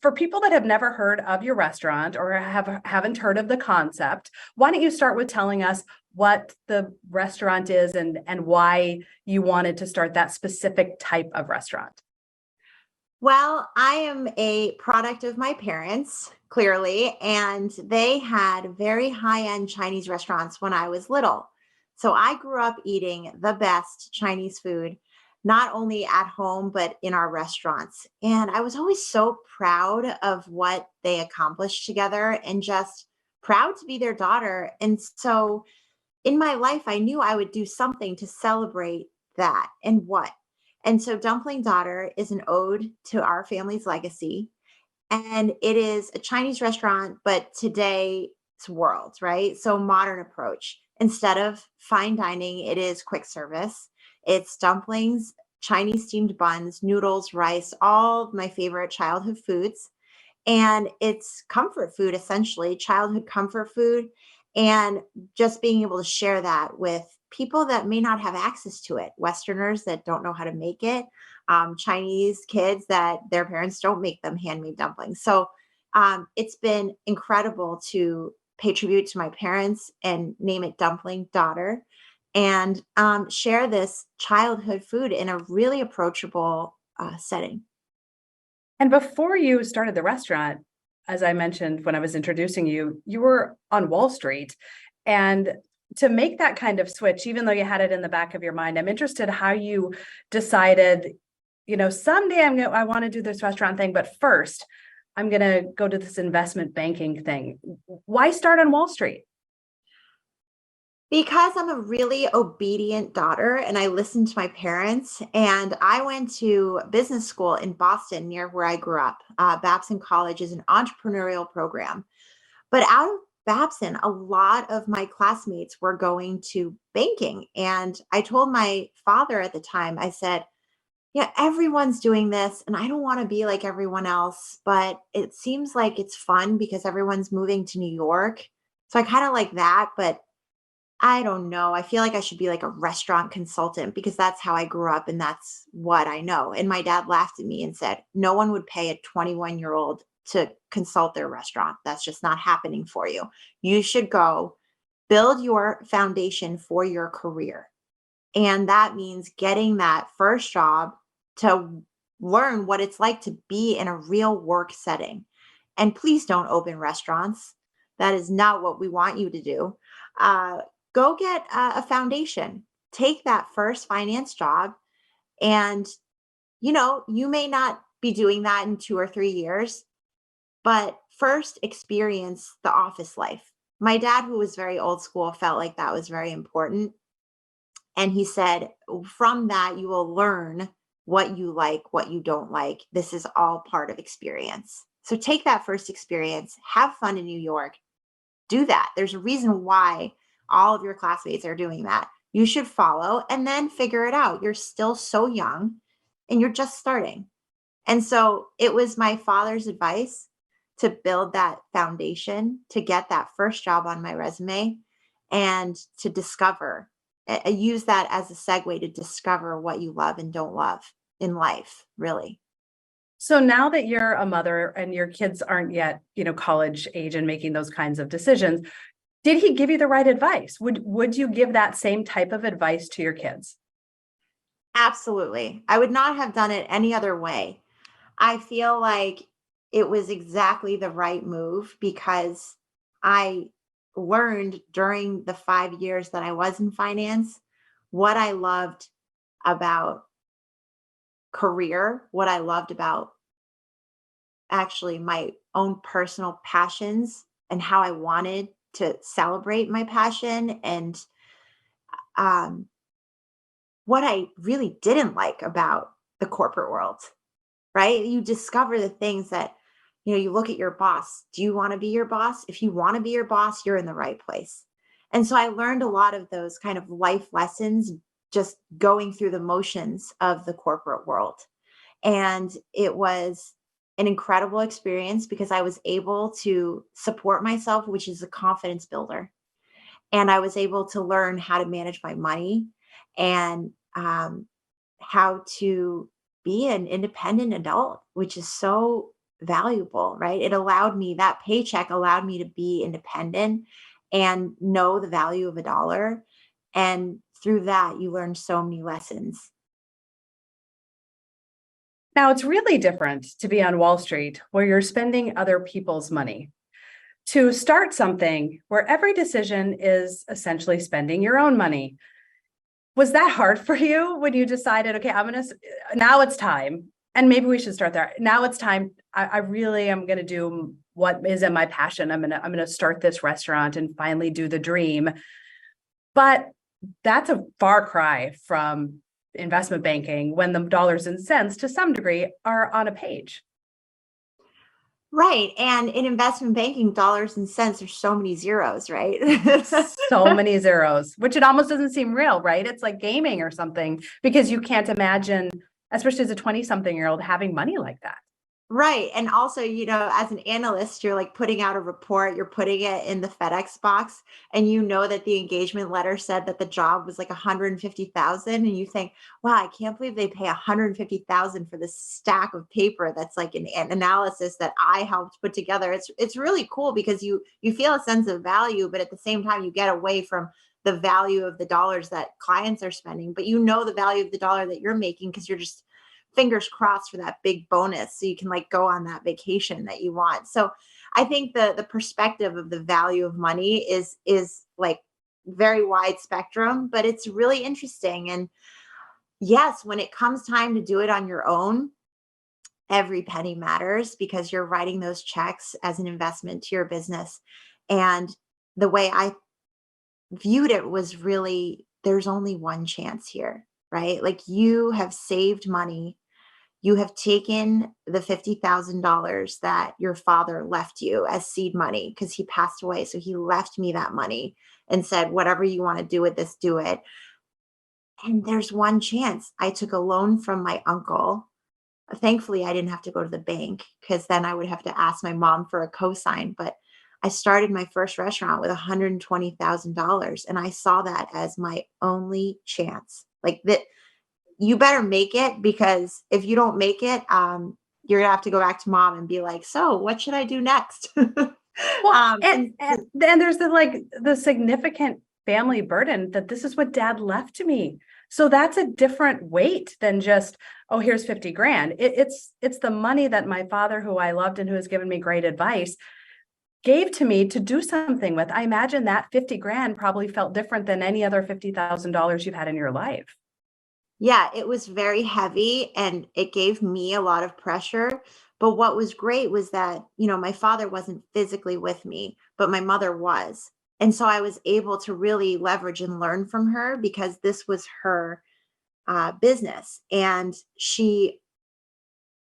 for people that have never heard of your restaurant or haven't heard of the concept, why don't you start with telling us what the restaurant is and why you wanted to start that specific type of restaurant? Well, I am a product of my parents, clearly, and they had very high-end Chinese restaurants when I was little. So I grew up eating the best Chinese food, not only at home, but in our restaurants. And I was always so proud of what they accomplished together and just proud to be their daughter. And so in my life, I knew I would do something to celebrate that. And what? And so Dumpling Daughter is an ode to our family's legacy. And it is a Chinese restaurant, but today's world, right? So modern approach. Instead of fine dining, it is quick service. It's dumplings, Chinese steamed buns, noodles, rice, all of my favorite childhood foods. And it's comfort food, essentially, childhood comfort food. And just being able to share that with people that may not have access to it, Westerners that don't know how to make it, Chinese kids that their parents don't make them handmade dumplings. So it's been incredible to pay tribute to my parents and name it Dumpling Daughter and share this childhood food in a really approachable setting. And before you started the restaurant, as I mentioned when I was introducing you, you were on Wall Street. And to make that kind of switch, even though you had it in the back of your mind, I'm interested how you decided, someday I want to do this restaurant thing, but first I'm going to go to this investment banking thing. Why start on Wall Street? Because I'm a really obedient daughter and I listened to my parents, and I went to business school in Boston near where I grew up. Babson College is an entrepreneurial program. But out of Babson, a lot of my classmates were going to banking. And I told my father at the time, I said, yeah, everyone's doing this, and I don't want to be like everyone else, but it seems like it's fun because everyone's moving to New York. So I kind of like that, but I don't know. I feel like I should be like a restaurant consultant because that's how I grew up and that's what I know. And my dad laughed at me and said, no one would pay a 21-year-old to consult their restaurant. That's just not happening for you. You should go build your foundation for your career. And that means getting that first job to learn what it's like to be in a real work setting. And please don't open restaurants. That is not what we want you to do. Uh, Go get a foundation. Take that first finance job. And, you may not be doing that in 2 or 3 years, but first experience the office life. My dad, who was very old school, felt like that was very important. And he said, from that, you will learn what you like, what you don't like. This is all part of experience. So take that first experience, have fun in New York, do that. There's a reason why all of your classmates are doing that. You should follow and then figure it out. You're still so young and you're just starting. And so it was my father's advice to build that foundation, to get that first job on my resume, and to discover, use that as a segue to discover what you love and don't love in life, really. So now that you're a mother and your kids aren't yet, college age and making those kinds of decisions, did he give you the right advice? Would you give that same type of advice to your kids? Absolutely. I would not have done it any other way. I feel like it was exactly the right move because I learned during the 5 years that I was in finance what I loved about career, what I loved about actually my own personal passions and how I wanted to celebrate my passion and um, what I really didn't like about the corporate world, right? You discover the things that, you look at your boss. Do you want to be your boss? If you want to be your boss, you're in the right place. And so I learned a lot of those kind of life lessons just going through the motions of the corporate world. And it was an incredible experience because I was able to support myself, which is a confidence builder. And I was able to learn how to manage my money and how to be an independent adult, which is so valuable, right? That paycheck allowed me to be independent and know the value of a dollar. And through that, you learn so many lessons. Now, it's really different to be on Wall Street where you're spending other people's money, to start something where every decision is essentially spending your own money. Was that hard for you when you decided, okay, now it's time, and maybe we should start there. Now it's time. I really am going to do what is in my passion. I'm going to start this restaurant and finally do the dream. But that's a far cry from investment banking when the dollars and cents to some degree are on a page. Right. And in investment banking, dollars and cents, there's so many zeros, right? So many zeros, which it almost doesn't seem real, right? It's like gaming or something, because you can't imagine, especially as a 20-something-year-old, having money like that. Right. And also, as an analyst, you're like putting out a report, you're putting it in the FedEx box, and you know that the engagement letter said that the job was like 150,000. And you think, wow, I can't believe they pay 150,000 for this stack of paper that's like an analysis that I helped put together. It's really cool because you feel a sense of value, but at the same time, you get away from the value of the dollars that clients are spending, but you know the value of the dollar that you're making because you're just fingers crossed for that big bonus so you can like go on that vacation that you want. So I think the perspective of the value of money is like very wide spectrum, but it's really interesting. And yes, when it comes time to do it on your own, every penny matters because you're writing those checks as an investment to your business. And the way I viewed it was really, there's only one chance here, right? Like you have saved money. You have taken the $50,000 that your father left you as seed money because he passed away. So he left me that money and said, whatever you want to do with this, do it. And there's one chance. I took a loan from my uncle. Thankfully, I didn't have to go to the bank because then I would have to ask my mom for a cosign. But I started my first restaurant with $120,000. And I saw that as my only chance. Like that, you better make it because if you don't make it, you're gonna have to go back to mom and be like, so what should I do next? Well, and then there's the significant family burden that this is what dad left to me. So that's a different weight than just, oh, here's 50 grand. It's the money that my father, who I loved and who has given me great advice, gave to me to do something with. I imagine that 50 grand probably felt different than any other $50,000 you've had in your life. Yeah, it was very heavy and it gave me a lot of pressure. But what was great was that, my father wasn't physically with me, but my mother was. And so I was able to really leverage and learn from her because this was her business. And she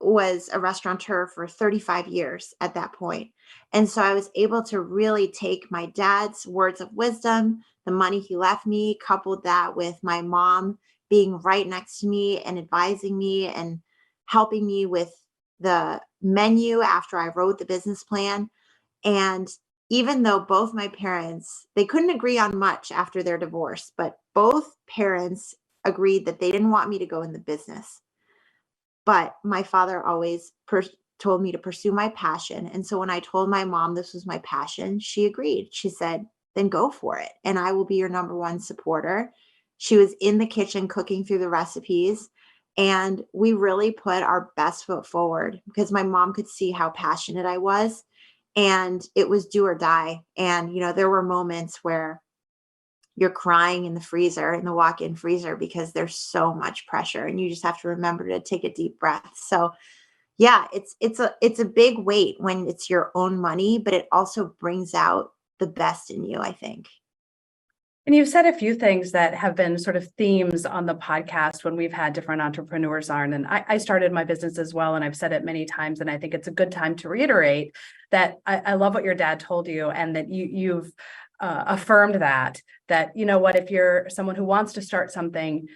was a restaurateur for 35 years at that point. And so I was able to really take my dad's words of wisdom, the money he left me, coupled that with my mom being right next to me and advising me and helping me with the menu after I wrote the business plan. And even though both my parents, they couldn't agree on much after their divorce, but both parents agreed that they didn't want me to go in the business. But my father always told me to pursue my passion. And so when I told my mom this was my passion, she agreed. She said, then go for it. And I will be your number one supporter. She was in the kitchen cooking through the recipes. And we really put our best foot forward because my mom could see how passionate I was. And it was do or die. And, there were moments where you're crying in the freezer, in the walk-in freezer, because there's so much pressure and you just have to remember to take a deep breath. So yeah, it's a big weight when it's your own money, but it also brings out the best in you, I think. And you've said a few things that have been sort of themes on the podcast when we've had different entrepreneurs on. And I started my business as well, and I've said it many times, and I think it's a good time to reiterate that I love what your dad told you, and that you've affirmed that, you know what, if you're someone who wants to start something,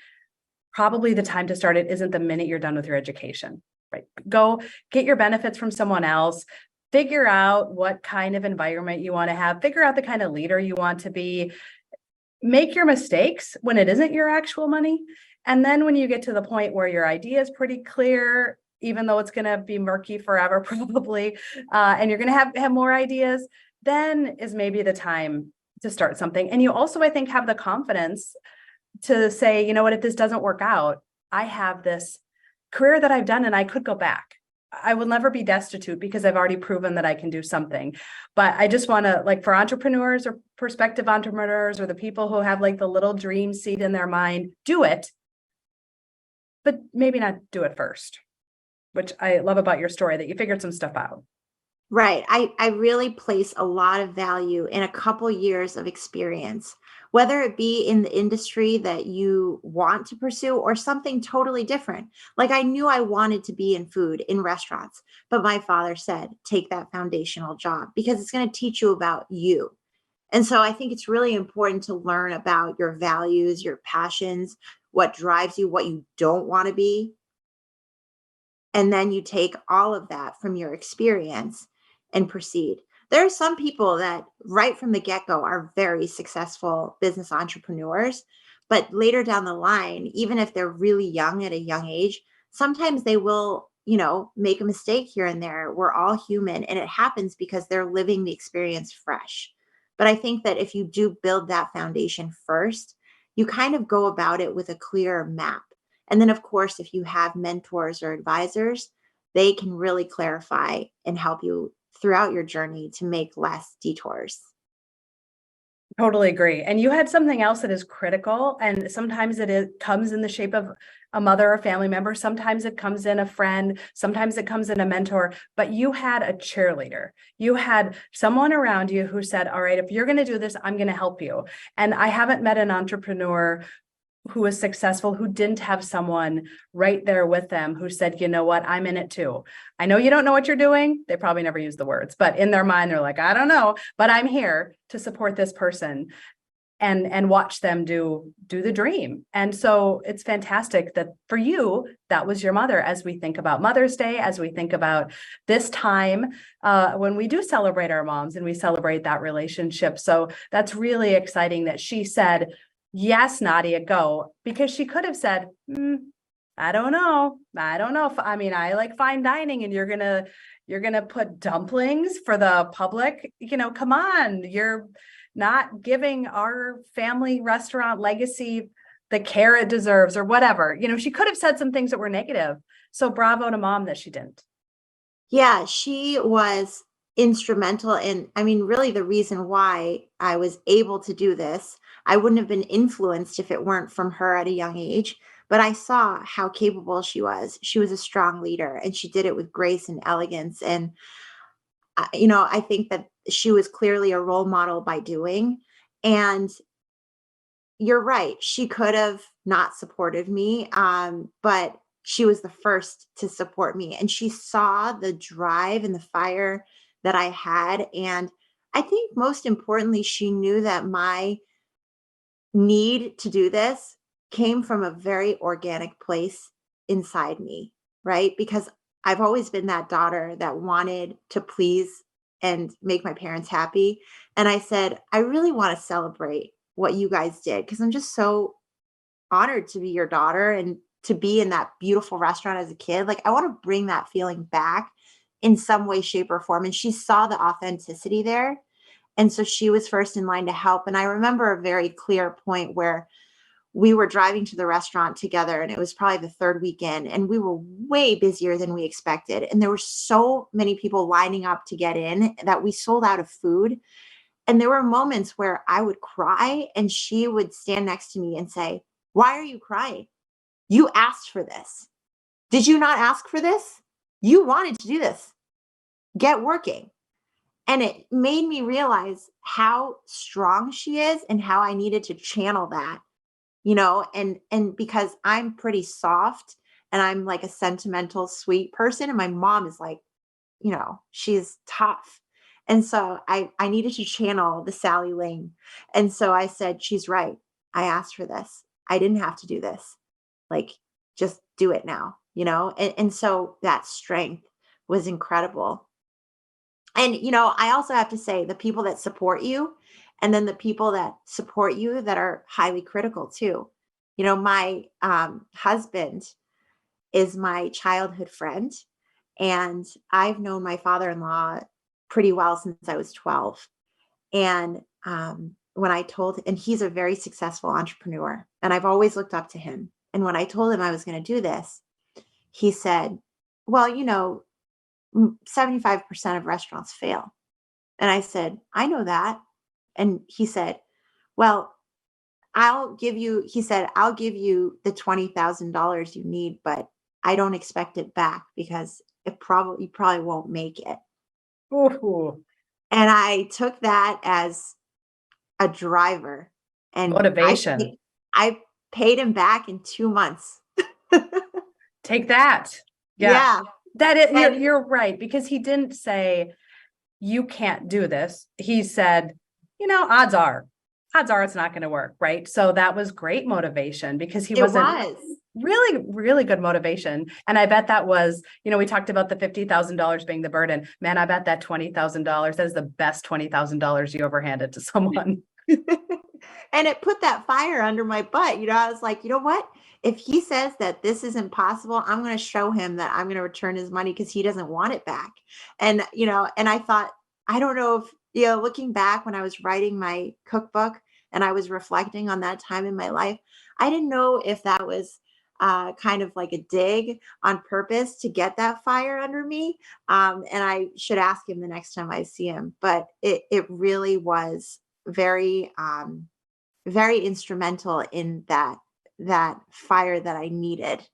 probably the time to start it isn't the minute you're done with your education, right? Go get your benefits from someone else, figure out what kind of environment you want to have, figure out the kind of leader you want to be, make your mistakes when it isn't your actual money. And then when you get to the point where your idea is pretty clear, even though it's going to be murky forever, probably, and you're going to have more ideas, then is maybe the time to start something. And you also, I think, have the confidence to say, you know what, if this doesn't work out, I have this career that I've done and I could go back. I will never be destitute because I've already proven that I can do something. But I just want to, like, for entrepreneurs or prospective entrepreneurs or the people who have like the little dream seed in their mind, do it, but maybe not do it first, which I love about your story, that you figured some stuff out. Right. I really place a lot of value in a couple years of experience, whether it be in the industry that you want to pursue or something totally different. Like I knew I wanted to be in food, in restaurants, but my father said, take that foundational job because it's going to teach you about you. And so I think it's really important to learn about your values, your passions, what drives you, what you don't want to be. And then you take all of that from your experience and proceed. There are some people that right from the get-go are very successful business entrepreneurs, but later down the line, even if they're really young at a young age, sometimes they will, make a mistake here and there. We're all human and it happens because they're living the experience fresh. But I think that if you do build that foundation first, you kind of go about it with a clear map. And then, of course, if you have mentors or advisors, they can really clarify and help you throughout your journey to make less detours. Totally agree. And you had something else that is critical. And sometimes comes in the shape of a mother or family member. Sometimes it comes in a friend. Sometimes it comes in a mentor. But you had a cheerleader. You had someone around you who said, all right, if you're going to do this, I'm going to help you. And I haven't met an entrepreneur who was successful who didn't have someone right there with them who said, you know what, I'm in it too. I know you don't know what you're doing. They probably never use the words, but in their mind, they're like, I don't know, but I'm here to support this person and watch them do the dream. And so it's fantastic that for you, that was your mother. As we think about Mother's Day, as we think about this time, when we do celebrate our moms and we celebrate that relationship. So that's really exciting that she said, yes, Nadia, go, because she could have said, I don't know. I don't know if, I mean, I like fine dining and you're gonna put dumplings for the public. Come on, you're not giving our family restaurant legacy the care it deserves or whatever. She could have said some things that were negative. So bravo to mom that she didn't. Yeah, she was instrumental in, I mean, really the reason why I was able to do this. I wouldn't have been influenced if it weren't from her at a young age, but I saw how capable she was. She was a strong leader and she did it with grace and elegance. And, I think that she was clearly a role model by doing. And you're right. She could have not supported me, but she was the first to support me. And she saw the drive and the fire that I had. And I think most importantly, she knew that my need to do this came from a very organic place inside me, right? Because I've always been that daughter that wanted to please and make my parents happy. And I said, I really want to celebrate what you guys did because I'm just so honored to be your daughter and to be in that beautiful restaurant as a kid. Like, I want to bring that feeling back in some way, shape, or form. And she saw the authenticity there. And so she was first in line to help. And I remember a very clear point where we were driving to the restaurant together, and it was probably the third weekend, and we were way busier than we expected. And there were so many people lining up to get in that we sold out of food. And there were moments where I would cry, and she would stand next to me and say, why are you crying? You asked for this. Did you not ask for this? You wanted to do this. Get working. And it made me realize how strong she is and how I needed to channel that, and because I'm pretty soft and I'm like a sentimental, sweet person. And my mom is like, she's tough. And so I needed to channel the Sally Ling. And so I said, she's right. I asked for this. I didn't have to do this. Like, just do it now, And so that strength was incredible. And, I also have to say the people that support you and then the people that support you that are highly critical too. My husband, is my childhood friend. And I've known my father-in-law pretty well since I was 12. And when I told, and he's a very successful entrepreneur, and I've always looked up to him. And when I told him I was going to do this, he said, well, 75% of restaurants fail. And I said, I know that. And he said, well, I'll give you the $20,000 you need, but I don't expect it back because you probably won't make it. Ooh, And I took that as a driver, and motivation. I paid him back in 2 months. Take that. Yeah. Yeah. That is, And you're right, because he didn't say you can't do this. He said, odds are it's not going to work, right? So that was great motivation because he it wasn't was. really, really good motivation. And I bet that was, we talked about the $50,000 being the burden. Man, I bet that $20,000, that is the best $20,000 you ever handed to someone. And it put that fire under my butt. I was like, you know what? If he says that this isn't possible, I'm going to show him that I'm going to return his money because he doesn't want it back. And I thought, I don't know if, looking back when I was writing my cookbook and I was reflecting on that time in my life, I didn't know if that was kind of like a dig on purpose to get that fire under me. And I should ask him the next time I see him. But it really was very, very instrumental in that fire that I needed.